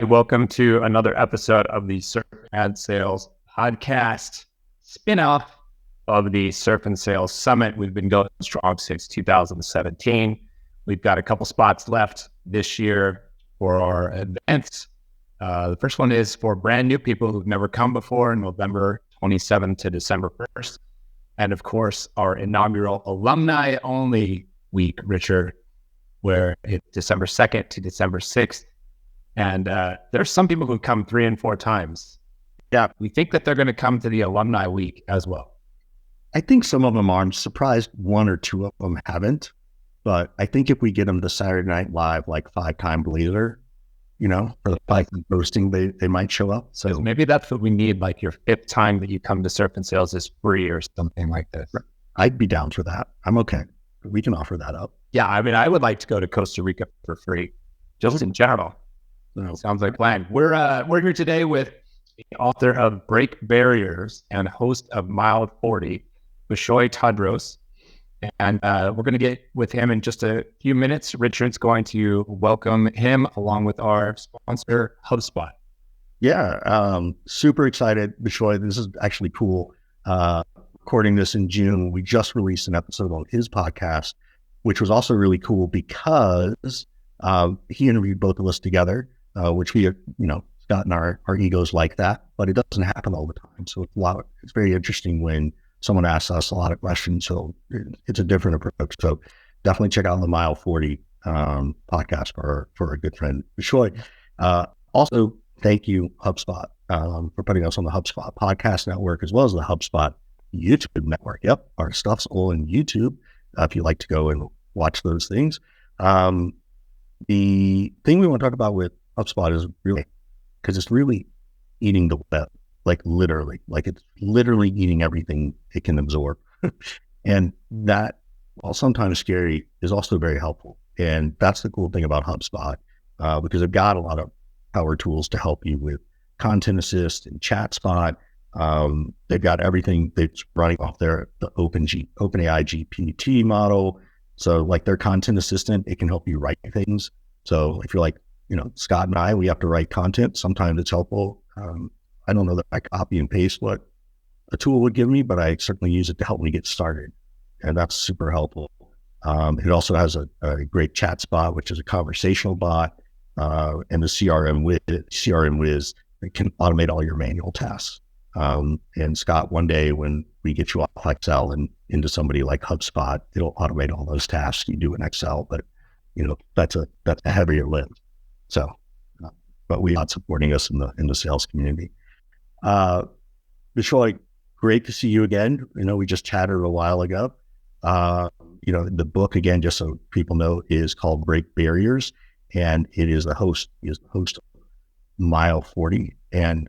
Welcome to another episode of the Surf and Sales podcast, spin-off of the Surf and Sales Summit. We've been going strong since 2017. We've got a couple spots left this year for our events. The first one is for brand new people who've never come before, November 27th to December 1st. And of course, our inaugural alumni only week, Richard, where it's December 2nd to December 6th. And there's some people who come 3 and 4 times. Yeah, we think that they're going to come to the alumni week as well. I think some of them are. I'm surprised 1 or 2 of them haven't. But I think if we get them to Saturday Night Live, like 5-time later, for the 5-time hosting, they might show up. So maybe that's what we need. Like your 5th time that you come to Surf and Sales is free or something like this. I'd be down for that. I'm okay. We can offer that up. Yeah, I mean, I would like to go to Costa Rica for free, just in general. No. Sounds like a plan. We're here today with the author of Break Barriers and host of Mile 40, Bishoy Tadros. And we're going to get with him in just a few minutes. Richard's going to welcome him along with our sponsor, HubSpot. Yeah, super excited, Bishoy. This is actually cool. Recording this in June, we just released an episode on his podcast, which was also really cool because he interviewed both of us together. Which we, Scott and our egos like that, but it doesn't happen all the time. So it's very interesting when someone asks us a lot of questions. So it's a different approach. So definitely check out the Mile 40 podcast for a good friend, Bishoy. Also, thank you, HubSpot, for putting us on the HubSpot podcast network as well as the HubSpot YouTube network. Yep, our stuff's all in YouTube if you like to go and watch those things. The thing we want to talk about with HubSpot is really, because it's really eating the web, like it's literally eating everything it can absorb. And that, while sometimes scary, is also very helpful. And that's the cool thing about HubSpot, because they've got a lot of power tools to help you with Content Assist and ChatSpot. They've got everything that's running off the OpenAI GPT model. So like their content assistant, it can help you write things. So if you're like, Scott and I, we have to write content. Sometimes it's helpful. I don't know that I copy and paste what a tool would give me, but I certainly use it to help me get started. And that's super helpful. It also has a great chat spot, which is a conversational bot, and the CRM Wiz that can automate all your manual tasks. And Scott, one day when we get you off Excel and into somebody like HubSpot, it'll automate all those tasks you do in Excel, but that's a heavier lift. So, but we are supporting us in the sales community. Bishoy, great to see you again. We just chatted a while ago. The book, again, just so people know, is called Break Barriers, and it is the host of Mile 40. And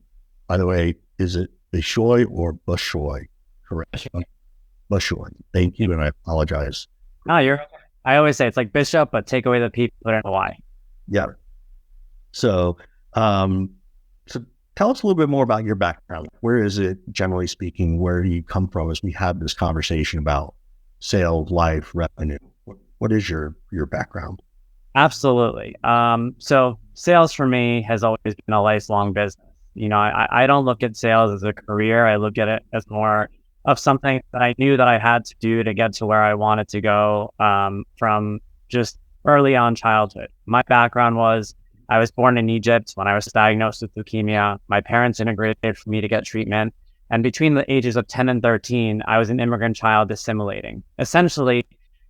by the way, is it Bishoy or Bishoy? Correct. Bishoy. Thank you, and I apologize. No, I always say it's like Bishop, but take away the P, put in a Y. Yeah. So tell us a little bit more about your background. Where is it, generally speaking, where do you come from as we have this conversation about sales, life, revenue? What is your background? Absolutely. So sales for me has always been a lifelong business. I don't look at sales as a career. I look at it as more of something that I knew that I had to do to get to where I wanted to go from just early on childhood. My background was I was born in Egypt. When I was diagnosed with leukemia, my parents immigrated for me to get treatment. And between the ages of 10 and 13, I was an immigrant child assimilating. Essentially,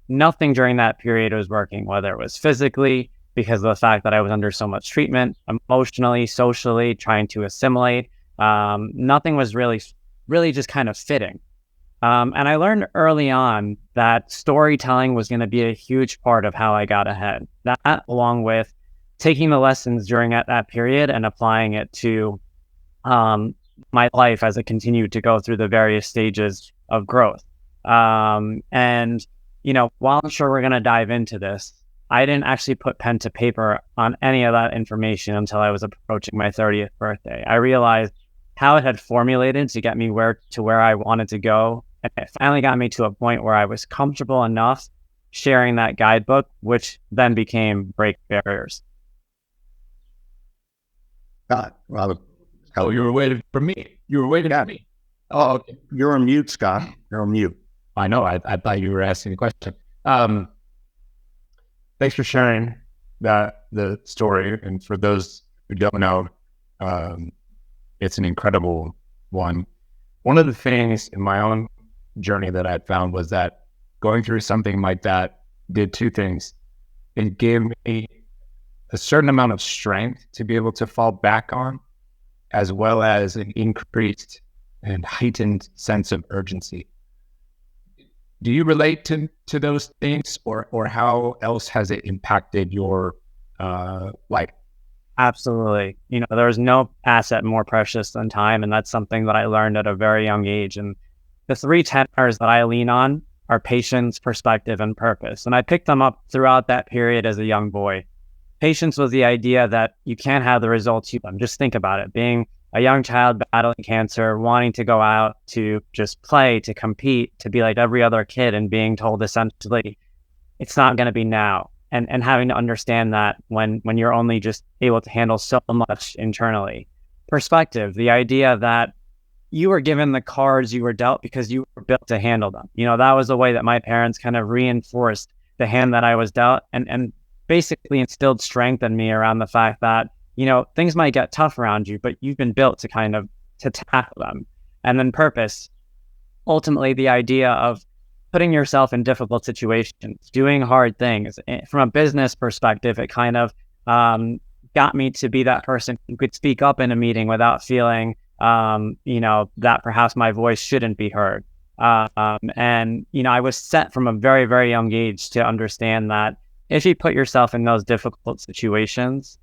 nothing during that period was working, whether it was physically, because of the fact that I was under so much treatment, emotionally, socially, trying to assimilate. Nothing was really just kind of fitting. And I learned early on that storytelling was going to be a huge part of how I got ahead. That, along with taking the lessons during that period and applying it to my life as it continued to go through the various stages of growth. And, while I'm sure we're going to dive into this, I didn't actually put pen to paper on any of that information until I was approaching my 30th birthday. I realized how it had formulated to get me where I wanted to go. And it finally got me to a point where I was comfortable enough sharing that guidebook, which then became Break Barriers. Well, Oh, you were waiting for me. You were waiting for me. Oh, okay. You're on mute, Scott. You're on mute. I know. I thought you were asking a question. Thanks for sharing the story. And for those who don't know, it's an incredible one. One of the things in my own journey that I found was that going through something like that did two things. It gave me a certain amount of strength to be able to fall back on, as well as an increased and heightened sense of urgency. Do you relate to those things, or how else has it impacted your life? Absolutely. There's no asset more precious than time. And that's something that I learned at a very young age. And the three tenors that I lean on are patience, perspective, and purpose. And I picked them up throughout that period as a young boy. Patience was the idea that you can't have the results you want. Just think about it. Being a young child battling cancer, wanting to go out to just play, to compete, to be like every other kid, and being told essentially, it's not going to be now. And having to understand that when you're only just able to handle so much internally. Perspective, the idea that you were given the cards you were dealt because you were built to handle them. That was the way that my parents kind of reinforced the hand that I was dealt, and basically instilled strength in me around the fact that, things might get tough around you, but you've been built to to tackle them. And then purpose, ultimately the idea of putting yourself in difficult situations, doing hard things. From a business perspective, it kind of got me to be that person who could speak up in a meeting without feeling, that perhaps my voice shouldn't be heard. And I was set from a very, very young age to understand that if you put yourself in those difficult situations,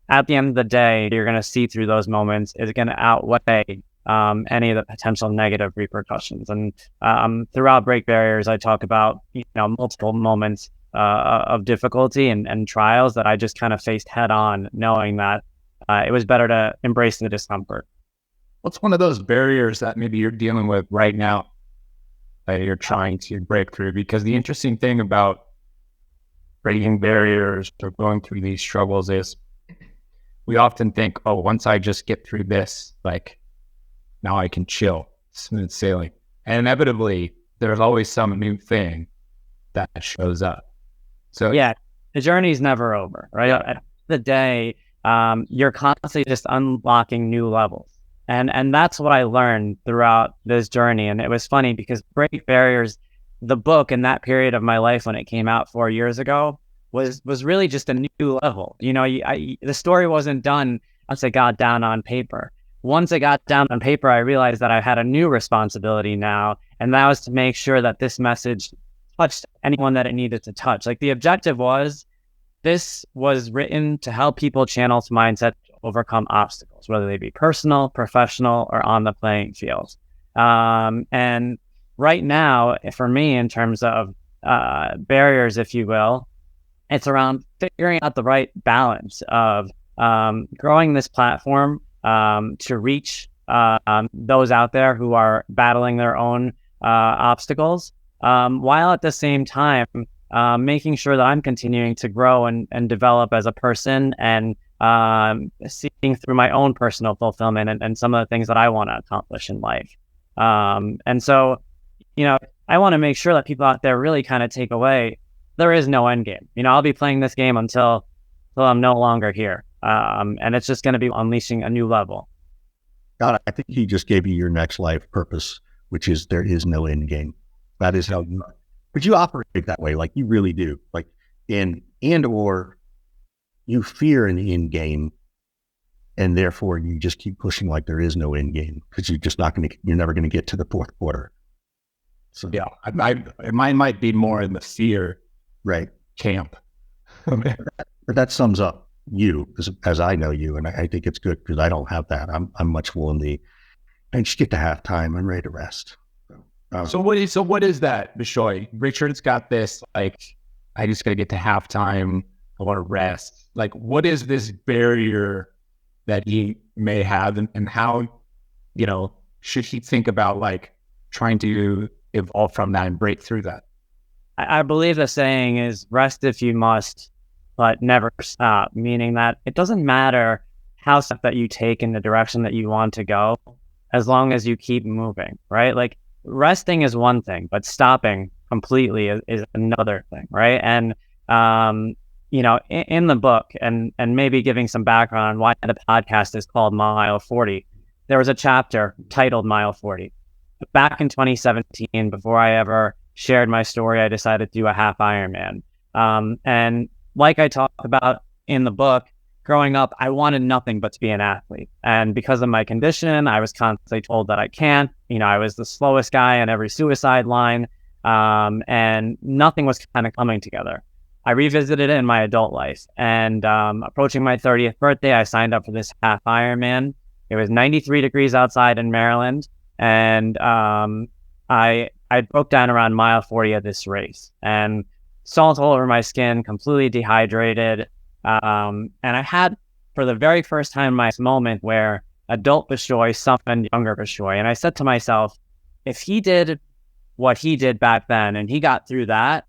at the end of the day, you're going to see through those moments is going to outweigh any of the potential negative repercussions. And throughout Break Barriers, I talk about multiple moments of difficulty and trials that I just kind of faced head on, knowing that it was better to embrace the discomfort. What's one of those barriers that maybe you're dealing with right now that you're trying to break through? Because the interesting thing about breaking barriers or going through these struggles is we often think, oh, once I just get through this, like, now I can chill, smooth sailing. And inevitably, there's always some new thing that shows up. So yeah, the journey's never over, right? At the end of the day, you're constantly just unlocking new levels. And that's what I learned throughout this journey. And it was funny because Break Barriers, the book in that period of my life when it came out 4 years ago, was really just a new level. The story wasn't done once it got down on paper. Once it got down on paper, I realized that I had a new responsibility now, and that was to make sure that this message touched anyone that it needed to touch. Like, the objective was, this was written to help people channel mindset to overcome obstacles, whether they be personal, professional, or on the playing field. And right now, for me, in terms of barriers, if you will, it's around figuring out the right balance of growing this platform to reach those out there who are battling their own obstacles, while at the same time making sure that I'm continuing to grow and develop as a person, and seeing through my own personal fulfillment and some of the things that I want to accomplish in life. And so, I want to make sure that people out there really kind of take away, there is no end game. I'll be playing this game until I'm no longer here. And it's just going to be unleashing a new level. God, I think he just gave you your next life purpose, which is there is no end game. That is how but you operate that way. Like, you really do. Like, or you fear an end game, and therefore you just keep pushing like there is no end game, because you're never going to get to the fourth quarter. So yeah, mine might be more in the fear right camp. But that sums up you, as I know you, and I think it's good because I don't have that. I'm much more in I just get to halftime. I'm ready to rest. So what is that, Bishoy? Richard's got this, like, I just got to get to halftime. I want to rest. Like, what is this barrier that he may have, and how, should he think about, like, trying to evolve from that and break through that? I believe the saying is, rest if you must, but never stop, meaning that it doesn't matter how step that you take in the direction that you want to go, as long as you keep moving, right? Like resting is one thing, but stopping completely is another thing, right? And in the book, and maybe giving some background on why the podcast is called Mile 40, there was a chapter titled Mile 40. Back in 2017, before I ever shared my story, I decided to do a half Ironman. And like I talked about in the book, growing up, I wanted nothing but to be an athlete. And because of my condition, I was constantly told that I can't. I was the slowest guy on every suicide line, and nothing was kind of coming together. I revisited it in my adult life, and approaching my 30th birthday, I signed up for this half Ironman. It was 93 degrees outside in Maryland, and I broke down around mile 40 of this race, and salt all over my skin, completely dehydrated. And I had, for the very first time, my moment where adult Bishoy summoned younger Bishoy. And I said to myself, if he did what he did back then and he got through that,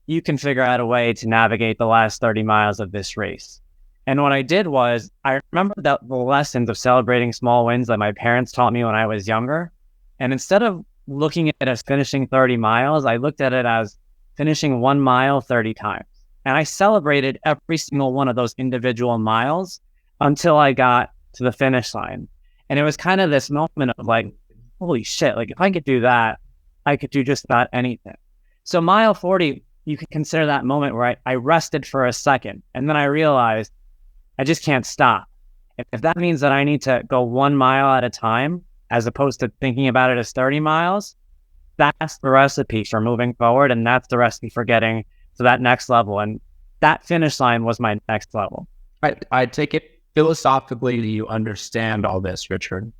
you can figure out a way to navigate the last 30 miles of this race. And what I did was, I remember the lessons of celebrating small wins that my parents taught me when I was younger. And instead of looking at it as finishing 30 miles, I looked at it as finishing 1 mile 30 times. And I celebrated every single one of those individual miles until I got to the finish line. And it was kind of this moment of like, holy shit, like if I could do that, I could do just about anything. So mile 40, you can consider that moment where I rested for a second. And then I realized I just can't stop. If that means that I need to go 1 mile at a time, as opposed to thinking about it as 30 miles, that's the recipe for moving forward. And that's the recipe for getting to that next level. And that finish line was my next level. I take it philosophically, do you understand all this, Richard?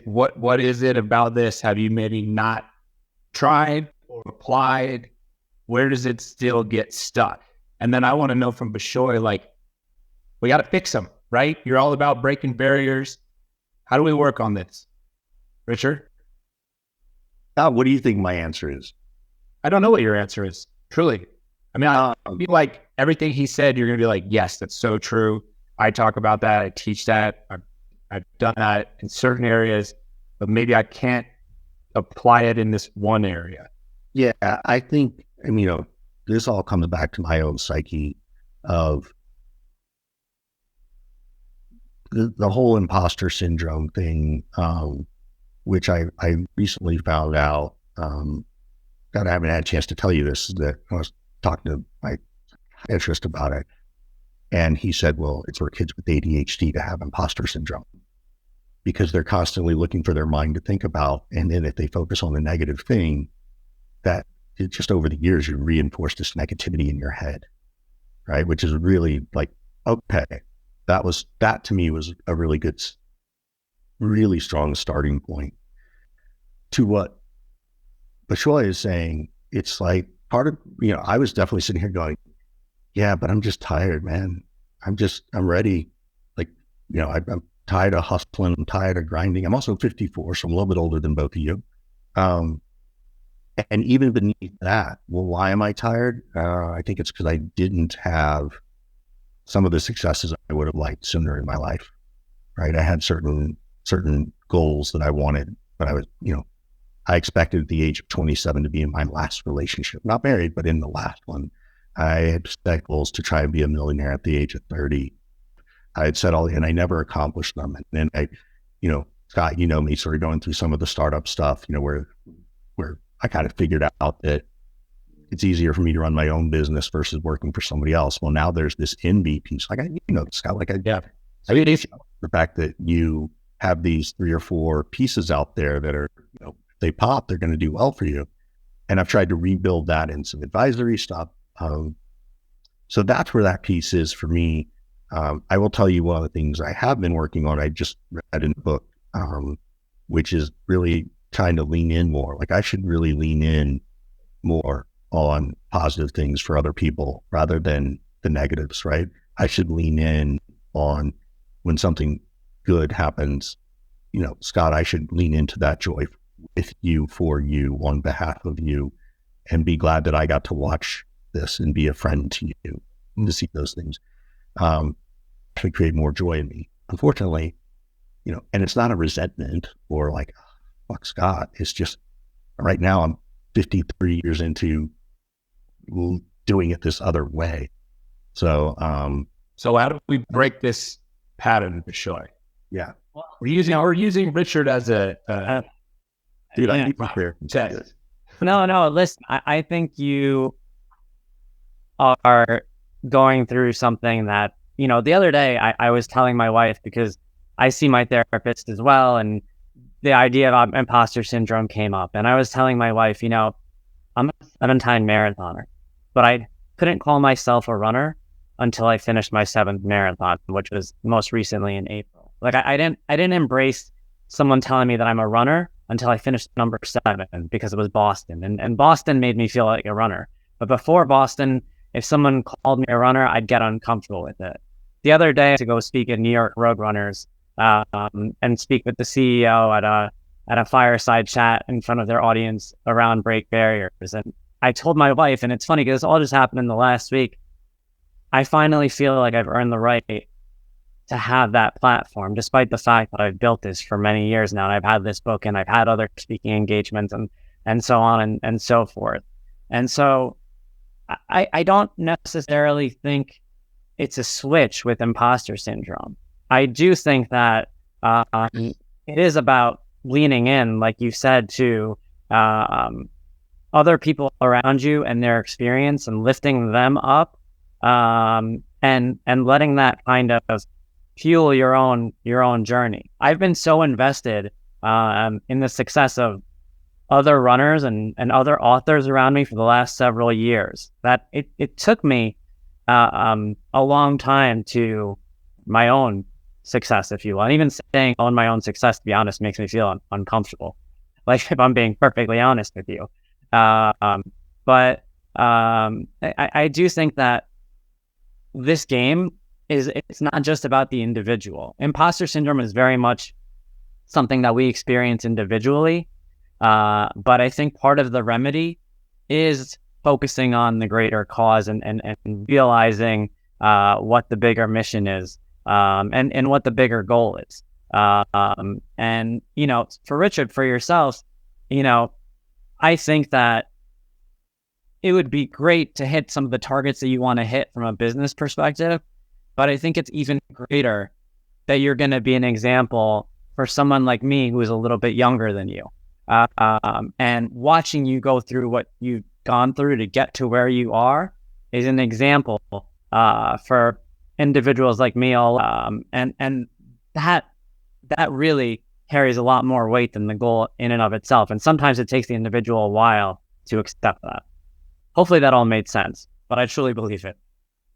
What is it about this? Have you maybe not tried or applied? Where does it still get stuck? And then I want to know from Bishoy, like, we got to fix them, right? You're all about breaking barriers. How do we work on this? Richard? What do you think my answer is? I don't know what your answer is, truly. I mean, I feel like everything he said, you're going to be like, yes, that's so true. I talk about that. I teach that. I've done that in certain areas, but maybe I can't apply it in this one area. Yeah, I think, this all comes back to my own psyche of the whole imposter syndrome thing, which I recently found out. God, I haven't had a chance to tell you this, that I was talking to my psychiatrist about it. And he said, well, it's for kids with ADHD to have imposter syndrome because they're constantly looking for their mind to think about. And then if they focus on the negative thing, that just over the years, you reinforce this negativity in your head, right? Which is really like, okay, that to me was a really good, really strong starting point to what Bishoy is saying. It's like part of, I was definitely sitting here going, yeah, but I'm just tired, man. I'm ready. Like, I'm tired of hustling. I'm tired of grinding. I'm also 54, so I'm a little bit older than both of you. And even beneath that, well, why am I tired? I think it's because I didn't have some of the successes I would have liked sooner in my life, right? I had certain goals that I wanted, but I was, I expected at the age of 27 to be in my last relationship, not married, but in the last one. I had set goals to try and be a millionaire at the age of 30. I had set and I never accomplished them. And then I, Scott, me sort of going through some of the startup stuff, where I kind of figured out that it's easier for me to run my own business versus working for somebody else. Well, now there's this envy piece. Like, Scott, the fact that you have these 3 or 4 pieces out there that are, if they pop, they're going to do well for you. And I've tried to rebuild that in some advisory stuff. So that's where that piece is for me. I will tell you one of the things I have been working on, I just read in a book, which is really trying to lean in more. Like I should really lean in more on positive things for other people rather than the negatives, right? I should lean in on when something good happens, Scott, I should lean into that joy with you, for you, on behalf of you, and be glad that I got to watch this and be a friend to you and to see those things. actually create more joy in me. Unfortunately, and it's not a resentment or like, fuck Scott. It's just right now I'm 53 years into doing it this other way. So, so how do we break this pattern, Bishoy? Yeah. We're using Richard as a dude, I need my fair test. No, listen, I think you are going through something that, the other day I was telling my wife, because I see my therapist as well, and the idea of imposter syndrome came up. And I was telling my wife, I'm a 7-time marathoner, but I couldn't call myself a runner until I finished my 7th marathon, which was most recently in April. Like I didn't embrace someone telling me that I'm a runner until I finished number 7, because it was Boston. And Boston made me feel like a runner. But before Boston, if someone called me a runner, I'd get uncomfortable with it. The other day, to go speak at New York Road Runners and speak with the CEO at a fireside chat in front of their audience around break barriers. And I told my wife, and it's funny because this all just happened in the last week, I finally feel like I've earned the right to have that platform, despite the fact that I've built this for many years now, and I've had this book, and I've had other speaking engagements, and so on and so forth. And so I don't necessarily think it's a switch with imposter syndrome. I do think that it is about leaning in, like you said, to other people around you and their experience, and lifting them up, and letting that kind of fuel your own journey. I've been so invested in the success of other runners and other authors around me for the last several years that it took me a long time to my own success, if you will. And even saying on my own success, to be honest, makes me feel uncomfortable. Like, if I'm being perfectly honest with you. But I do think that this game it's not just about the individual. Imposter syndrome is very much something that we experience individually. But I think part of the remedy is focusing on the greater cause and realizing what the bigger mission is, and what the bigger goal is. And, for Richard, for yourself, I think that it would be great to hit some of the targets that you want to hit from a business perspective. But I think it's even greater that you're going to be an example for someone like me who is a little bit younger than you. And watching you go through what you've gone through to get to where you are is an example for individuals like me. And that really carries a lot more weight than the goal in and of itself. And sometimes it takes the individual a while to accept that. Hopefully that all made sense, but I truly believe it.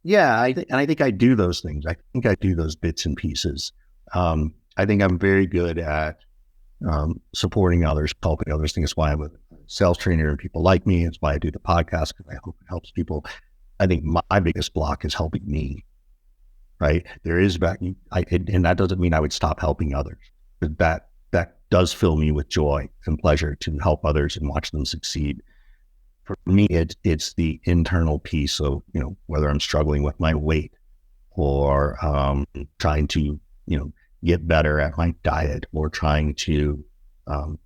Yeah, I think I do those things. I think I do those bits and pieces. I think I'm very good at supporting others, helping others. I think it's why I'm a sales trainer and people like me. It's why I do the podcast, because I hope it helps people. I think my biggest block is helping me, right? There is and that doesn't mean I would stop helping others, but that does fill me with joy and pleasure to help others and watch them succeed. For me, it's the internal piece of, whether I'm struggling with my weight or trying to, get better at my diet, or trying to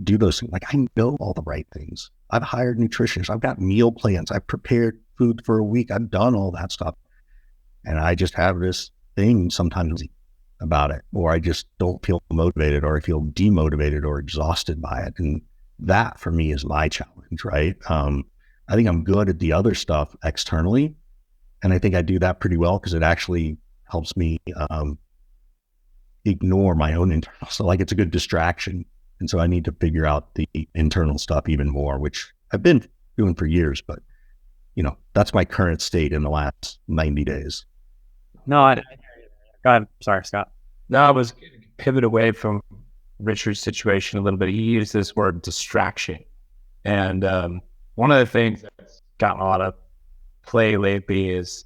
do those things. Like, I know all the right things. I've hired nutritionists. I've got meal plans. I've prepared food for a week. I've done all that stuff. And I just have this thing sometimes about it, or I just don't feel motivated, or I feel demotivated or exhausted by it. And that for me is my challenge, right? I think I'm good at the other stuff externally. And I think I do that pretty well, because it actually helps me ignore my own internal. So, like, it's a good distraction. And so I need to figure out the internal stuff even more, which I've been doing for years, but that's my current state in the last 90 days. No, go ahead. Sorry, Scott. No, I was pivot away from Richard's situation a little bit. He used this word distraction. And one of the things that's gotten a lot of play lately is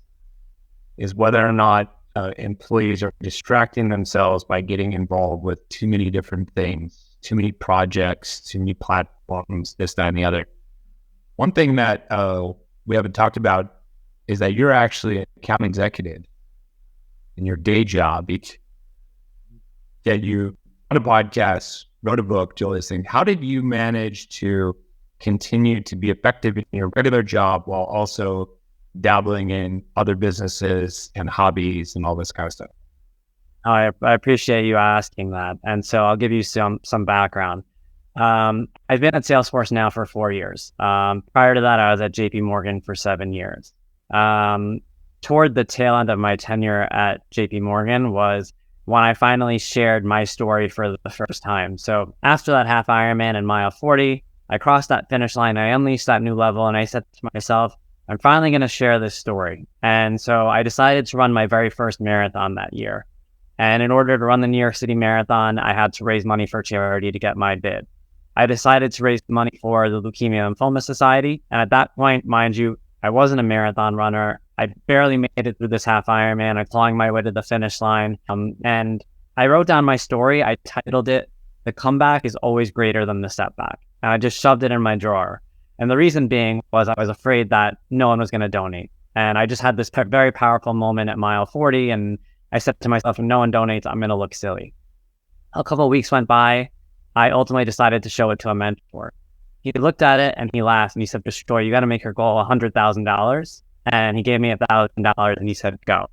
whether or not employees are distracting themselves by getting involved with too many different things, too many projects, too many platforms, this, that, and the other. One thing that we haven't talked about is that you're actually an account executive. in your day job, that you on a podcast, wrote a book, do all these things. How did you manage to continue to be effective in your regular job while also dabbling in other businesses and hobbies and all this kind of stuff? I appreciate you asking that. And so I'll give you some background. I've been at Salesforce now for 4 years. Prior to that, I was at JP Morgan for 7 years. Toward the tail end of my tenure at JP Morgan was when I finally shared my story for the first time. So after that half Ironman and mile 40, I crossed that finish line. I unleashed that new level, and I said to myself, I'm finally going to share this story. And so I decided to run my very first marathon that year. And in order to run the New York City Marathon, I had to raise money for charity to get my bid. I decided to raise money for the Leukemia and Lymphoma Society. And at that point, mind you, I wasn't a marathon runner. I barely made it through this half Ironman. I'm clawing my way to the finish line. And I wrote down my story. I titled it, "The Comeback is Always Greater Than the Setback." And I just shoved it in my drawer. And the reason being was I was afraid that no one was going to donate. And I just had this very powerful moment at mile 40. And I said to myself, if no one donates, I'm going to look silly. A couple of weeks went by. I ultimately decided to show it to a mentor. He looked at it and he laughed and he said, Bishoy, you got to make your goal $100,000. And he gave me $1,000 and he said, go.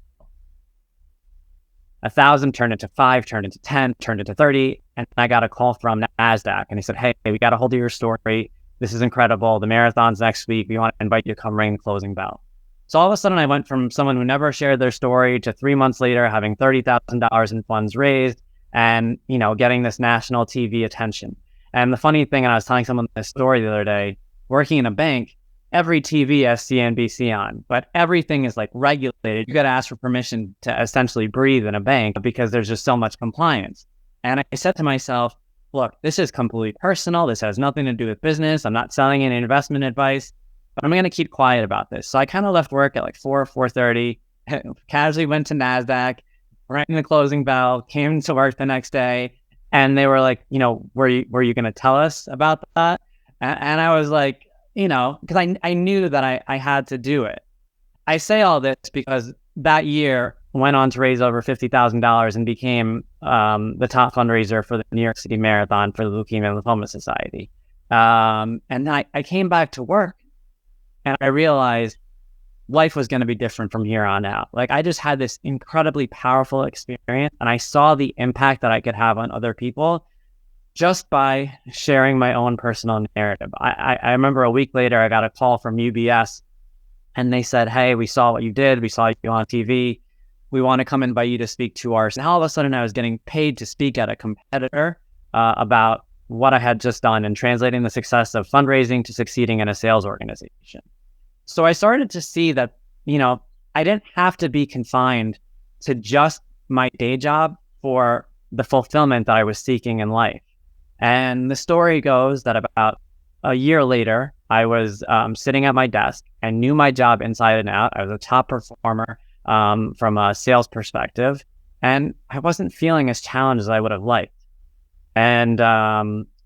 1,000 turned into 5, turned into 10, turned into 30. And I got a call from NASDAQ and he said, hey, we got a hold of your story. This is incredible. The marathon's next week. We want to invite you to come ring the closing bell. So all of a sudden I went from someone who never shared their story to 3 months later having $30,000 in funds raised and, getting this national TV attention. And the funny thing, and I was telling someone this story the other day, working in a bank, every TV has CNBC on, but everything is like regulated. You got to ask for permission to essentially breathe in a bank because there's just so much compliance. And I said to myself, look, this is completely personal. This has nothing to do with business. I'm not selling any investment advice, but I'm going to keep quiet about this. So I kind of left work at like 4:30, casually went to NASDAQ, rang the closing bell, came to work the next day. And they were like, were you going to tell us about that? And I was like, because I knew that I had to do it. I say all this because that year went on to raise over $50,000 and became the top fundraiser for the New York City Marathon for the Leukemia and Lymphoma Society. And then I came back to work and I realized life was going to be different from here on out. Like I just had this incredibly powerful experience and I saw the impact that I could have on other people just by sharing my own personal narrative. I remember a week later, I got a call from UBS and they said, hey, we saw what you did. We saw you on TV. We want to come invite you to speak to ours. And all of a sudden I was getting paid to speak at a competitor about what I had just done and translating the success of fundraising to succeeding in a sales organization. So I started to see that, I didn't have to be confined to just my day job for the fulfillment that I was seeking in life. And the story goes that about a year later, I was sitting at my desk and knew my job inside and out. I was a top performer from a sales perspective, and I wasn't feeling as challenged as I would have liked. And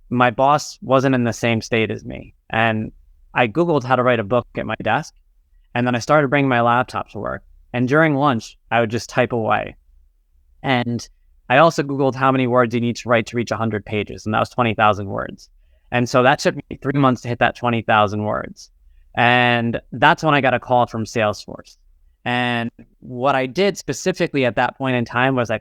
my boss wasn't in the same state as me. And I Googled how to write a book at my desk, and then I started bringing my laptop to work. And during lunch, I would just type away. And I also Googled how many words you need to write to reach 100 pages, and that was 20,000 words. And so that took me 3 months to hit that 20,000 words. And that's when I got a call from Salesforce. And what I did specifically at that point in time was I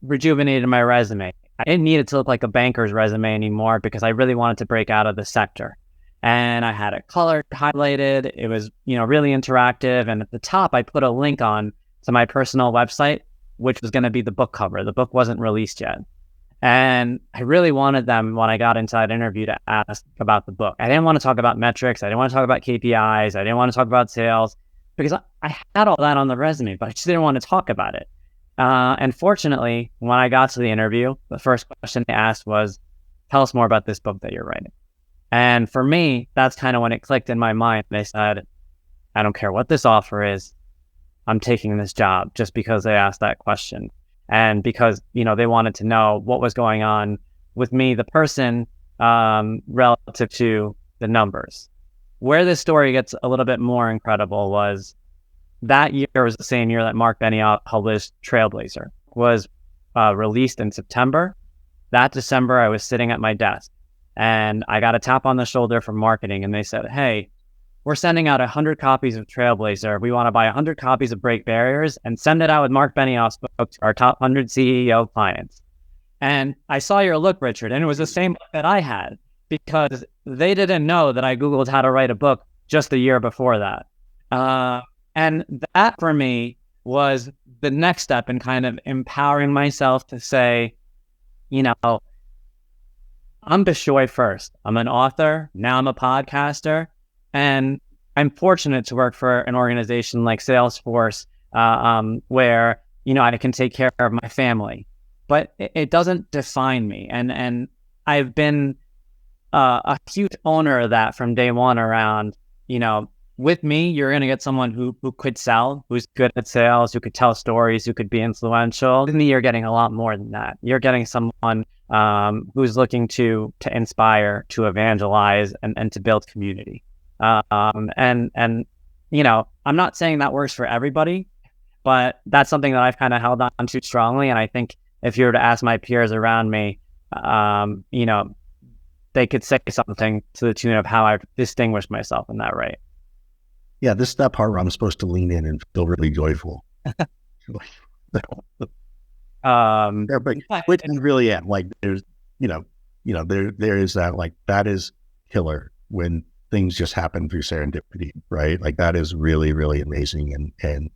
rejuvenated my resume. I didn't need it to look like a banker's resume anymore because I really wanted to break out of the sector. And I had it colored, highlighted. It was, really interactive. And at the top, I put a link on to my personal website, which was going to be the book cover. The book wasn't released yet. And I really wanted them, when I got into that interview, to ask about the book. I didn't want to talk about metrics. I didn't want to talk about KPIs. I didn't want to talk about sales because I had all that on the resume, but I just didn't want to talk about it. And fortunately, when I got to the interview, the first question they asked was, tell us more about this book that you're writing. And for me, that's kind of when it clicked in my mind. They said, I don't care what this offer is. I'm taking this job just because they asked that question. And because, they wanted to know what was going on with me, the person, relative to the numbers. Where this story gets a little bit more incredible was that year was the same year that Mark Benioff published Trailblazer, was released in September. That December, I was sitting at my desk and I got a tap on the shoulder from marketing, and they said, "Hey, we're sending out 100 copies of Trailblazer. We want to buy 100 copies of Break Barriers and send it out with Mark Benioff's book to our top 100 CEO clients." And I saw your look, Richard, and it was the same look that I had, because they didn't know that I Googled how to write a book just the year before that. And that for me was the next step in kind of empowering myself to say, you know, I'm Bishoy first. I'm an author. Now I'm a podcaster. And I'm fortunate to work for an organization like Salesforce, where, I can take care of my family. But it doesn't define me. And I've been a huge owner of that from day one around, with me, you're going to get someone who could sell, who's good at sales, who could tell stories, who could be influential. With me, you're getting a lot more than that. You're getting someone who's looking to inspire, to evangelize, and to build community. And I'm not saying that works for everybody, but that's something that I've kind of held on to strongly. And I think if you were to ask my peers around me, they could say something to the tune of how I've distinguished myself in that right. Yeah, this is that part where I'm supposed to lean in and feel really joyful. But really am. Like there's, there is that, like, that is killer when things just happen through serendipity, right? Like that is really, really amazing and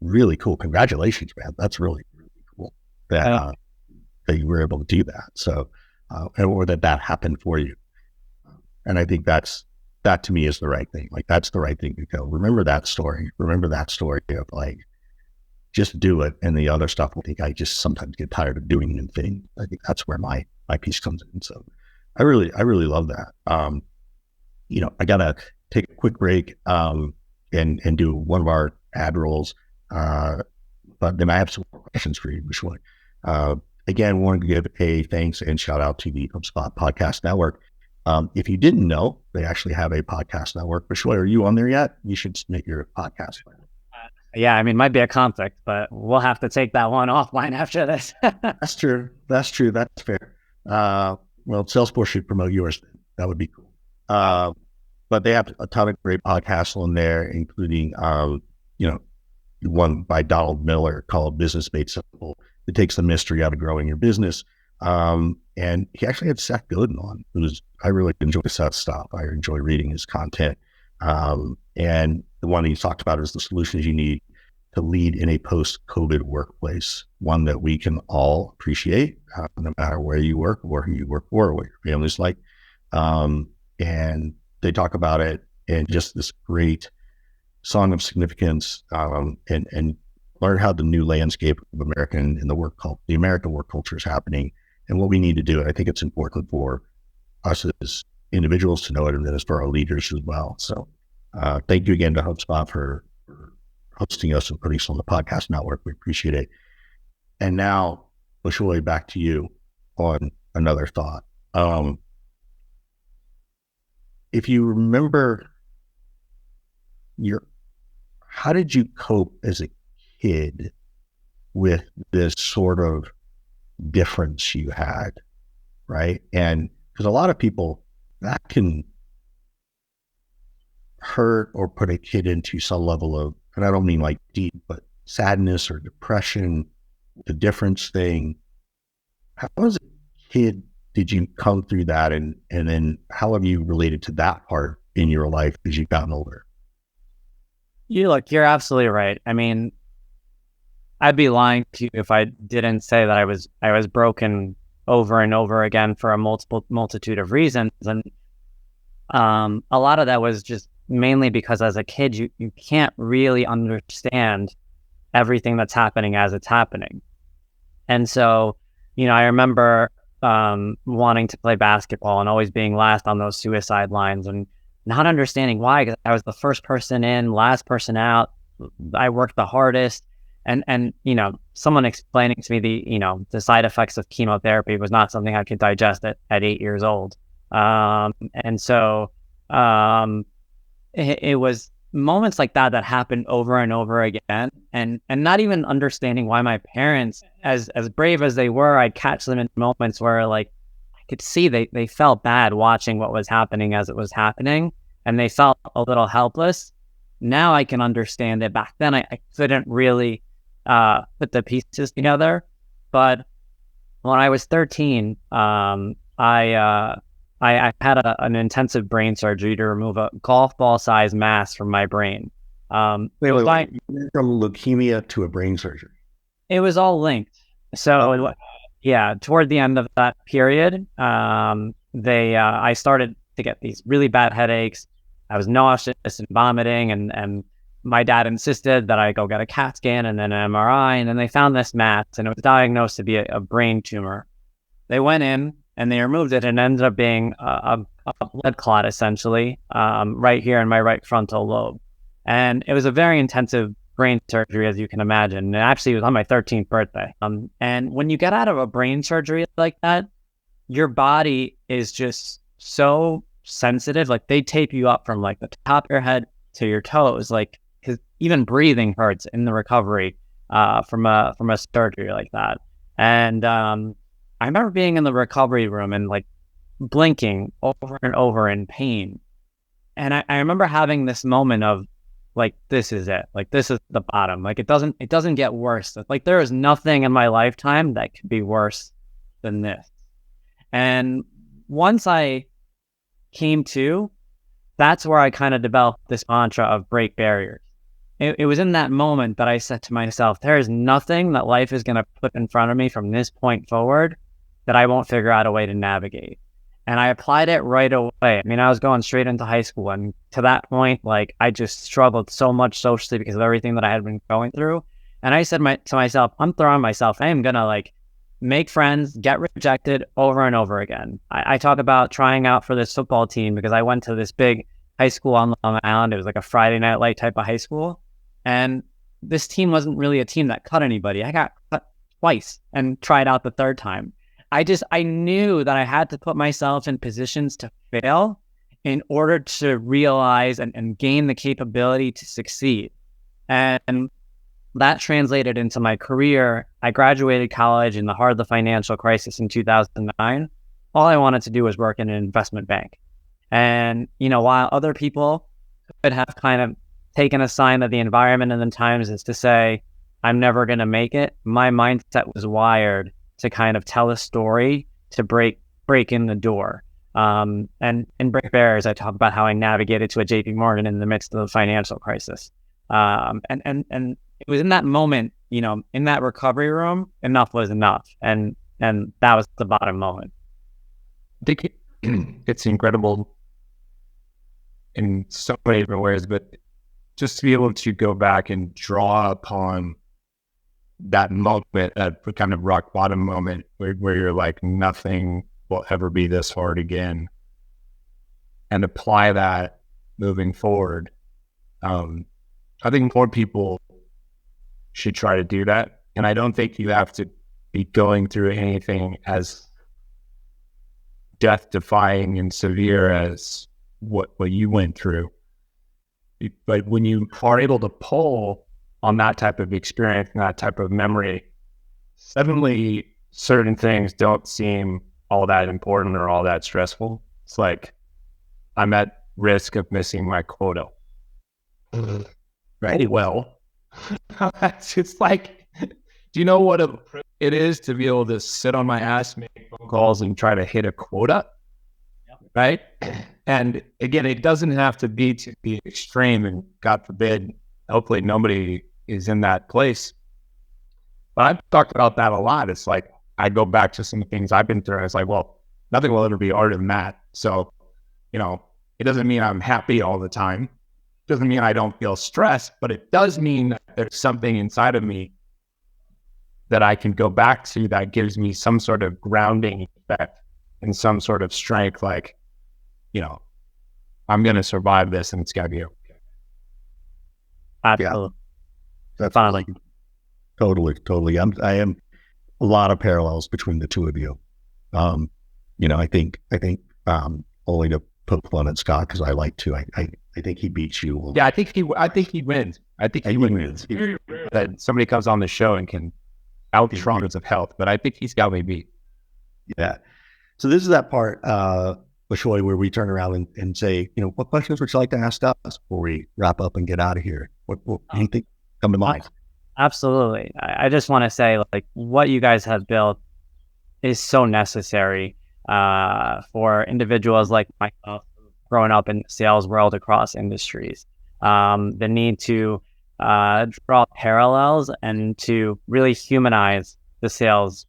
really cool. Congratulations, man. That's really, really cool that you were able to do that. So, or that happened for you. And I think that to me is the right thing. Like that's the right thing to go. Remember that story of like, just do it. And the other stuff, I think I just sometimes get tired of doing new things. I think that's where my piece comes in. So I really love that. I gotta take a quick break, and do one of our ad rolls. But then I have some more questions for you, Bishoy. Again, wanted to give a thanks and shout out to the HubSpot Podcast Network. If you didn't know, they actually have a podcast network. Bishoy, are you on there yet? You should submit your podcast. Yeah, might be a conflict, but we'll have to take that one offline after this. That's true. That's fair. Well, Salesforce should promote yours. That would be cool. But they have a ton of great podcasts on there, including, one by Donald Miller called Business Made Simple. It takes the mystery out of growing your business. And he actually had Seth Godin on. I really enjoy Seth's stuff. I enjoy reading his content. And the one he talked about is the solutions you need to lead in a post-COVID workplace, one that we can all appreciate, no matter where you work or who you work for or what your family's like. And they talk about it in just this great song of significance, and learn how the new landscape of the American work culture is happening and what we need to do. And I think it's important for us as individuals to know it, and then it's for our leaders as well. So thank you again to HubSpot for hosting us and putting us on the podcast network. We appreciate it. And now, Bishoy, back to you on another thought. If you remember how did you cope as a kid with this sort of difference you had, right? And because a lot of people, that can hurt or put a kid into some level of, and I don't mean like deep, but sadness or depression, the difference thing. How as a kid did you come through that, and then how have you related to that part in your life as you've gotten older? You're absolutely right. I'd be lying to you if I didn't say that I was broken over and over again for a multitude of reasons. And a lot of that was just mainly because as a kid, you can't really understand everything that's happening as it's happening. And so, I remember wanting to play basketball and always being last on those suicide lines and not understanding why, because I was the first person in, last person out. I worked the hardest. And someone explaining to me the side effects of chemotherapy was not something I could digest at 8 years old. And so it was moments like that happen over and over again, and not even understanding why my parents, as brave as they were, I'd catch them in moments where like I could see they felt bad watching what was happening as it was happening, and they felt a little helpless. Now I can understand it. Back then I couldn't really put the pieces together. But when I was 13, I had an intensive brain surgery to remove a golf ball sized mass from my brain. Wait. From leukemia to a brain surgery. It was all linked. So yeah, toward the end of that period, I started to get these really bad headaches. I was nauseous and vomiting, and my dad insisted that I go get a CAT scan and then an MRI, and then they found this mass, and it was diagnosed to be a brain tumor. They went in and they removed it, and it ended up being a blood clot, essentially, right here in my right frontal lobe. And it was a very intensive brain surgery, as you can imagine. And actually, it was on my 13th birthday. And when you get out of a brain surgery like that, your body is just so sensitive. Like, they tape you up from like the top of your head to your toes, like, because even breathing hurts in the recovery from a surgery like that. And I remember being in the recovery room and like blinking over and over in pain. And I remember having this moment of like, this is it. Like, this is the bottom. Like, it doesn't get worse. Like, there is nothing in my lifetime that could be worse than this. And once I came to, that's where I kind of developed this mantra of break barriers. It was in that moment that I said to myself, there is nothing that life is going to put in front of me from this point forward that I won't figure out a way to navigate. And I applied it right away. I mean, I was going straight into high school. And to that point, like, I just struggled so much socially because of everything that I had been going through. And I said to myself, I'm throwing myself. I am going to like make friends, get rejected over and over again. I talk about trying out for this football team because I went to this big high school on Long Island. It was like a Friday night light type of high school. And this team wasn't really a team that cut anybody. I got cut twice and tried out the third time. I knew that I had to put myself in positions to fail in order to realize and gain the capability to succeed. And that translated into my career. I graduated college in the heart of the financial crisis in 2009. All I wanted to do was work in an investment bank. And, you know, while other people could have kind of taken a sign of the environment and the times is to say, I'm never going to make it, my mindset was wired to kind of tell a story to break in the door. And in Break Barriers, I talk about how I navigated to a JP Morgan in the midst of the financial crisis. And it was in that moment, you know, in that recovery room, enough was enough. And that was the bottom moment. I think it's incredible in so many different ways, but just to be able to go back and draw upon that moment, that kind of rock bottom moment where you're like, nothing will ever be this hard again, and apply that moving forward. I think more people should try to do that. And I don't think you have to be going through anything as death-defying and severe as what you went through. But when you are able to pull on that type of experience and that type of memory, suddenly certain things don't seem all that important or all that stressful. It's like, I'm at risk of missing my quota. Right? Well, it's like, do you know what it is to be able to sit on my ass, make phone calls, and try to hit a quota? Yep. Right? And again, it doesn't have to be to the extreme, and God forbid, hopefully nobody is in that place. But I've talked about that a lot. It's like, I go back to some things I've been through. It's like, well, nothing will ever be harder than that. So, you know, it doesn't mean I'm happy all the time. It doesn't mean I don't feel stressed, but it does mean that there's something inside of me that I can go back to that gives me some sort of grounding effect and some sort of strength. Like, you know, I'm going to survive this and it's got to be okay. Absolutely. Yeah. That's finally totally. I am a lot of parallels between the two of you. You know, I think only to poke fun at Scott, because I like to. I I think he beats you. Yeah, I think he wins. I think he wins. That somebody comes on the show and can out of health, but I think he's got me beat. Yeah. So this is that part, Bishoy, where we turn around and say, what questions would you like to ask us before we wrap up and get out of here? What do you think come to mind? Absolutely. I just want to say, like, what you guys have built is so necessary for individuals like myself, growing up in the sales world across industries. The need to draw parallels and to really humanize the sales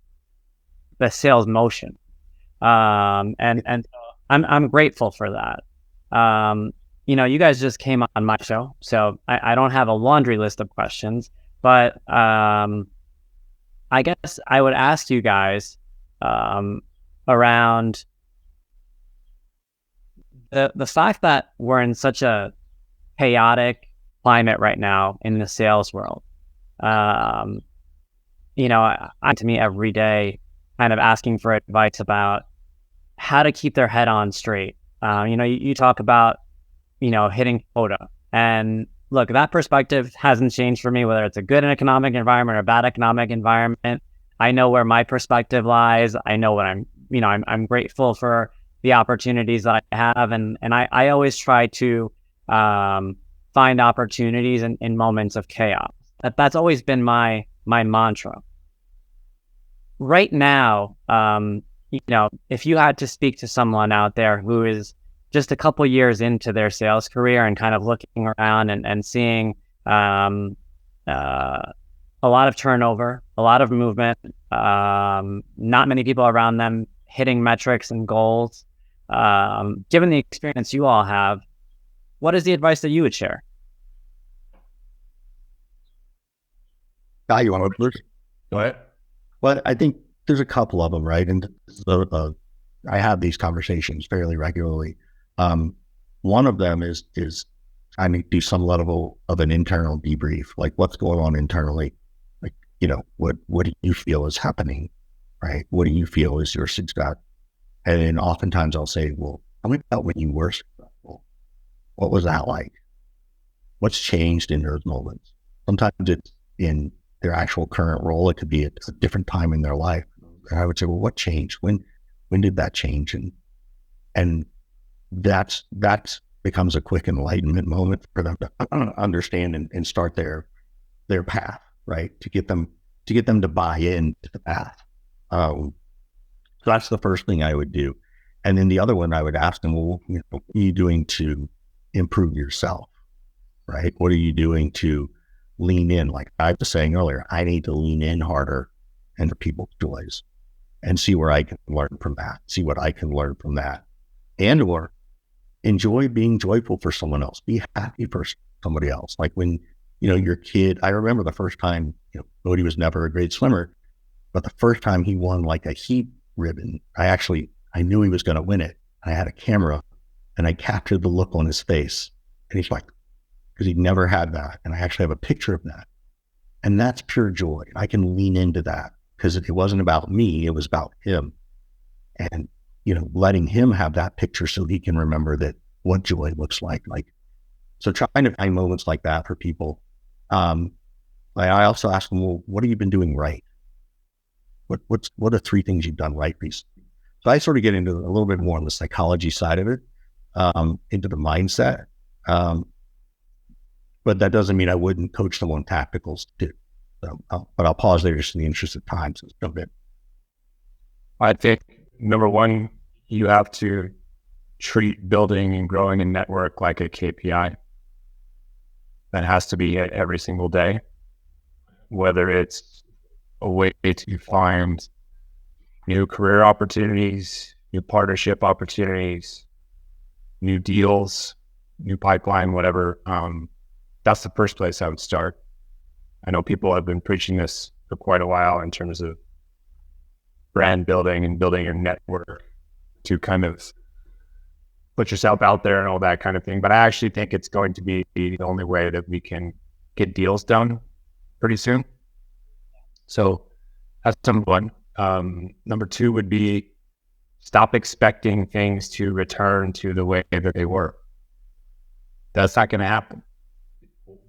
motion. And I'm grateful for that. You guys just came on my show, so I don't have a laundry list of questions, but I guess I would ask you guys around the fact that we're in such a chaotic climate right now in the sales world. I to me every day, kind of asking for advice about how to keep their head on straight. You talk about, hitting quota, and look, that perspective hasn't changed for me, whether it's a good economic environment or a bad economic environment. I know where my perspective lies. I know what I'm grateful for the opportunities that I have. And I always try to find opportunities in moments of chaos. That's always been my mantra. Right now, if you had to speak to someone out there who is just a couple years into their sales career and kind of looking around and seeing a lot of turnover, a lot of movement, not many people around them hitting metrics and goals, given the experience you all have, what is the advice that you would share? You want to Go ahead. Well, I think there's a couple of them, right? And I have these conversations fairly regularly. One of them is I need to do some level of an internal debrief, like what's going on internally. Like, what do you feel is happening, right? What do you feel is your success? And then oftentimes I'll say, well, tell me about when you were successful. What was that like? What's changed in those moments? Sometimes it's in their actual current role. It could be at a different time in their life. And I would say, well, what changed? When did that change? And that becomes a quick enlightenment moment for them to understand and start their path, right? To get them to buy in to the path. So that's the first thing I would do. And then the other one, I would ask them, well, what are you doing to improve yourself, right? What are you doing to lean in? Like I was saying earlier, I need to lean in harder into people's joys and see where I can learn from that, see what I can learn from that, or enjoy being joyful for someone else, be happy for somebody else. Like when, your kid, I remember the first time, Bodie was never a great swimmer, but the first time he won like a heat ribbon, I knew he was going to win it. I had a camera and I captured the look on his face, and he's like, because he'd never had that. And I actually have a picture of that. And that's pure joy. I can lean into that because it wasn't about me, it was about him. And, letting him have that picture so he can remember that what joy looks like. So trying to find moments like that for people. I also ask them, well, what have you been doing right? What are 3 things you've done right recently? So I sort of get into a little bit more on the psychology side of it, into the mindset. But that doesn't mean I wouldn't coach them on tacticals too. But I'll pause there just in the interest of time. So jump in. I think number one, you have to treat building and growing a network like a KPI. That has to be hit every single day, whether it's a way to find new career opportunities, new partnership opportunities, new deals, new pipeline, whatever. That's the first place I would start. I know people have been preaching this for quite a while in terms of brand building and building your network to kind of put yourself out there and all that kind of thing. But I actually think it's going to be the only way that we can get deals done pretty soon. So that's number one. Number 2 would be stop expecting things to return to the way that they were. That's not going to happen.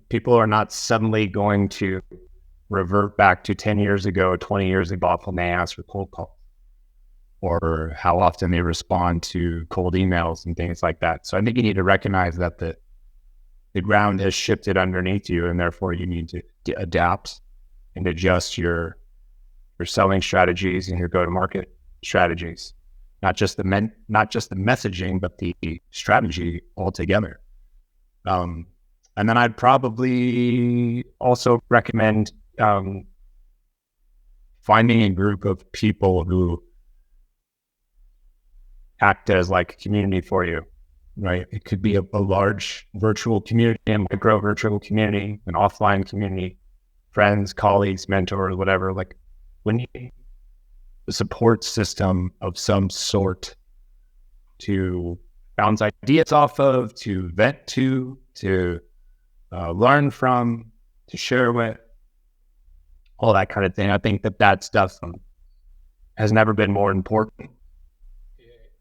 People are not suddenly going to revert back to 10 years ago, 20 years ago when they ask for cold calls, or how often they respond to cold emails and things like that. So I think you need to recognize that the ground has shifted underneath you, and therefore you need to adapt and adjust your selling strategies and your go-to-market strategies. Not just the messaging, but the strategy altogether. And then I'd probably also recommend finding a group of people who act as like a community for you, right? It could be a large virtual community, a micro virtual community, an offline community, friends, colleagues, mentors, whatever. Like when you need a support system of some sort to bounce ideas off of, to vent to learn from, to share with, all that kind of thing. I think that stuff has never been more important.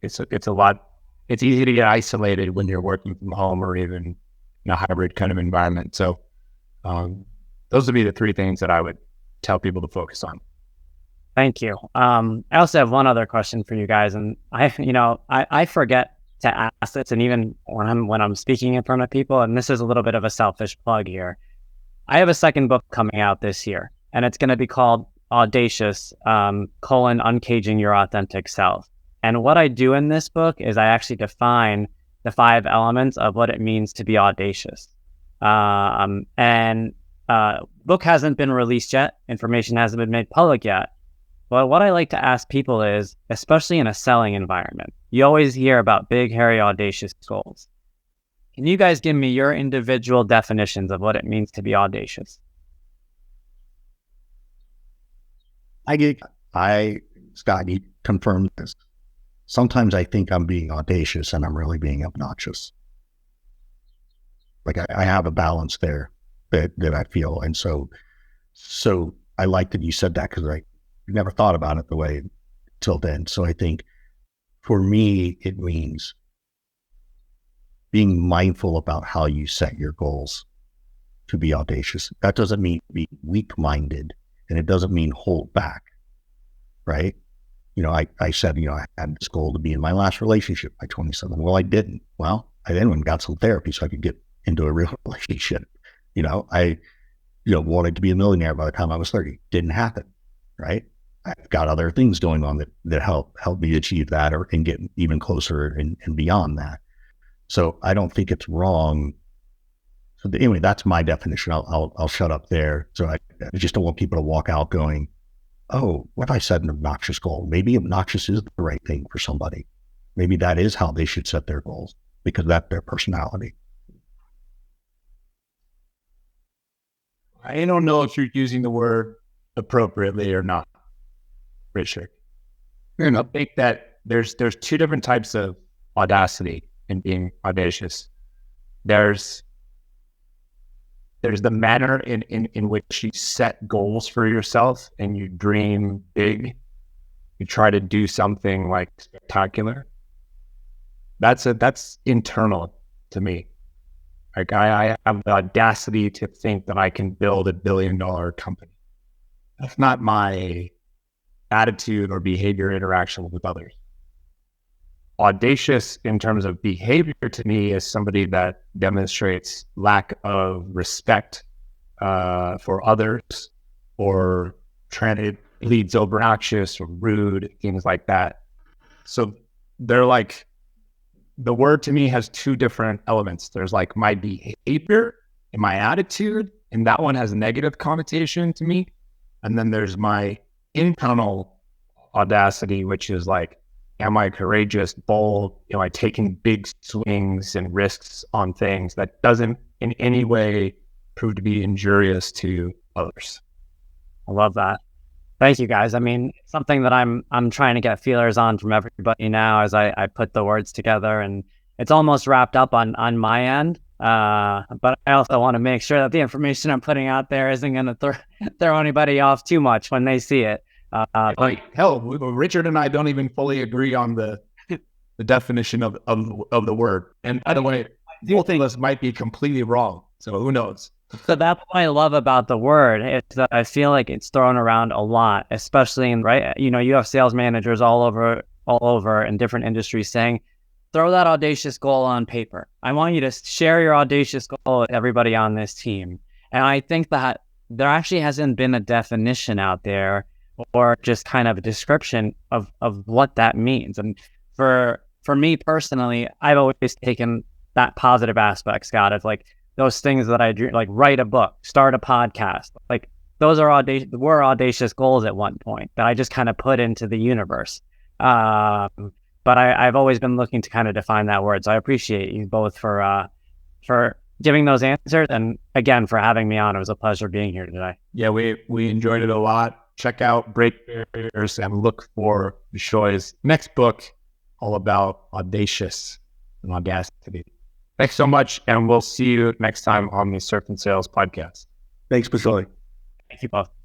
It's easy to get isolated when you're working from home or even in a hybrid kind of environment. So those would be the three things that I would tell people to focus on. Thank you. I also have one other question for you guys, and I forget to ask this, and even when I'm speaking in front of people, and this is a little bit of a selfish plug here. I have a second book coming out this year, and it's going to be called Audacious: Uncaging Your Authentic Self. And what I do in this book is I actually define the 5 elements of what it means to be audacious. Book hasn't been released yet. Information hasn't been made public yet. But what I like to ask people is, especially in a selling environment, you always hear about big, hairy, audacious goals. Can you guys give me your individual definitions of what it means to be audacious? Scott, you confirmed this. Sometimes I think I'm being audacious and I'm really being obnoxious. Like I have a balance there that I feel. And so I like that you said that, because I never thought about it the way till then. So I think for me, it means being mindful about how you set your goals to be audacious. That doesn't mean be weak-minded, and it doesn't mean hold back, right? I said, I had this goal to be in my last relationship by 27. Well, I didn't. Well, I then went and got some therapy so I could get into a real relationship. I wanted to be a millionaire by the time I was 30. Didn't happen, right? I've got other things going on that help me achieve that and get even closer and beyond that. So I don't think it's wrong. So anyway, that's my definition. I'll shut up there. So I just don't want people to walk out going, oh, what if I set an obnoxious goal? Maybe obnoxious is the right thing for somebody. Maybe that is how they should set their goals, because that's their personality. I don't know if you're using the word appropriately or not, Richard. I think that there's 2 different types of audacity in being audacious. There's the manner in which you set goals for yourself and you dream big. You try to do something like spectacular. That's internal to me. Like I have the audacity to think that I can build $1 billion company. That's not my attitude or behavior interaction with others. Audacious in terms of behavior to me is somebody that demonstrates lack of respect for others, or leads obnoxious or rude, things like that. So they're like, the word to me has 2 different elements. There's like my behavior and my attitude, and that one has a negative connotation to me. And then there's my internal audacity, which is like, am I courageous, bold? Am I taking big swings and risks on things that doesn't in any way prove to be injurious to others? I love that. Thank you, guys. I mean, something that I'm trying to get feelers on from everybody now as I put the words together, and it's almost wrapped up on my end. But I also want to make sure that the information I'm putting out there isn't going to throw anybody off too much when they see it. Richard and I don't even fully agree on the definition of the word. And by the way, The thing list might be completely wrong. So who knows? So that's what I love about the word. It's that I feel like it's thrown around a lot, especially in, right? You know, you have sales managers all over in different industries saying, throw that audacious goal on paper. I want you to share your audacious goal with everybody on this team. And I think that there actually hasn't been a definition out there or just kind of a description of what that means. And for me personally, I've always taken that positive aspect, Scott, of like those things that I do, like write a book, start a podcast. Like those are audacious goals at one point that I just kind of put into the universe. But I've always been looking to kind of define that word. So I appreciate you both for giving those answers. And again, for having me on. It was a pleasure being here today. Yeah, we enjoyed it a lot. Check out Break Barriers and look for Bishoy's next book, all about audacious and audacity. Thanks so much. And we'll see you next time on the Surf and Sales podcast. Thanks, Bishoy. Thank you both.